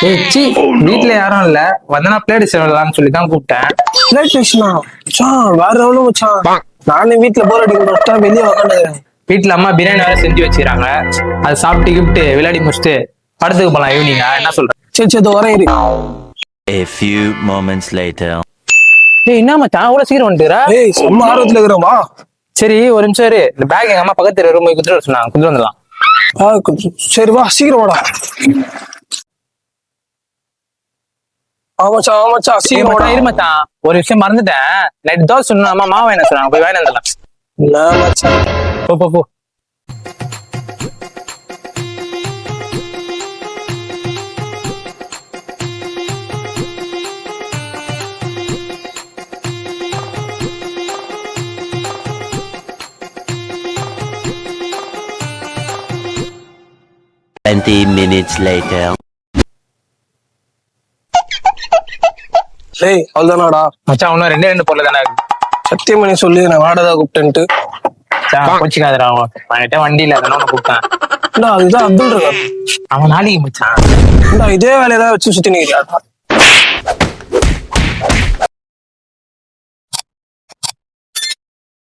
ஏய் சி வீட்டுல யாரும் இல்ல வந்தனா பிளேட் விளையாடலாம்னு சொல்லி தான் கூப்பிட்டேன். பிளேட் டெஸ்ட்னா மச்சான் வேற எவ்வளவு மச்சான். நானே வீட்டுல போர் அடிக்க வெளியே உக்காந்துக்கிறேன். வீட்டுல அம்மா பிரியாணி வேற செஞ்சு வச்சுக்கிறாங்க. அதை சாப்பிட்டு கிப்ட்டு விளையாடி முடிச்சுட்டு படத்துக்கு போலாம் ஈவினிங்கா. என்ன சொல்ற? சரி சரி வரேன் இரு. A few moments later. ஏய் என்ன மச்சான் அவ்வளவு சீக்கிரம் வந்துட்டுறா? ஏய் செம்ம ஆர்வத்துல இருக்கிறோமா. சரி ஒரு நிமிஷம் இரு. இந்த பேக் எங்க அம்மா பக்கத்து ரூம் குடுத்துட்டு வர சொன்னாங்க, குடுத்து வந்துடலாம். சரி வா சீக்கிரம் வாடா. ஆமாச்சா ஆமாச்சா சீக்கிரம் வாடா. இரு மச்சான் ஒரு விஷயம் மறந்துட்டேன். நைட் தோசை சொன்னா அம்மா மாவு என்ன சொன்னாங்க, போய் வாங்கி வந்துடலாம். என்ன மச்சான் போ போ போ. Minutes later. ஏய் அவ்வளவுதானாடா. மச்சான் இன்னும் ரெண்டு பொருள் தானே இருக்கு. சத்தியமணி சொல்லி நான் வாடகை கூப்பிட்டேன்ட்டு. கோச்சிக்காதரா, அவன்கிட்ட வண்டி இல்ல அதனால கூப்பிட்டேன். அதுதான் அப்துல் இருக்கா. அவன் நாளைக்கு மச்சான். இதே வேலையை தான் வச்சு சுத்தி நிக்கிறியா?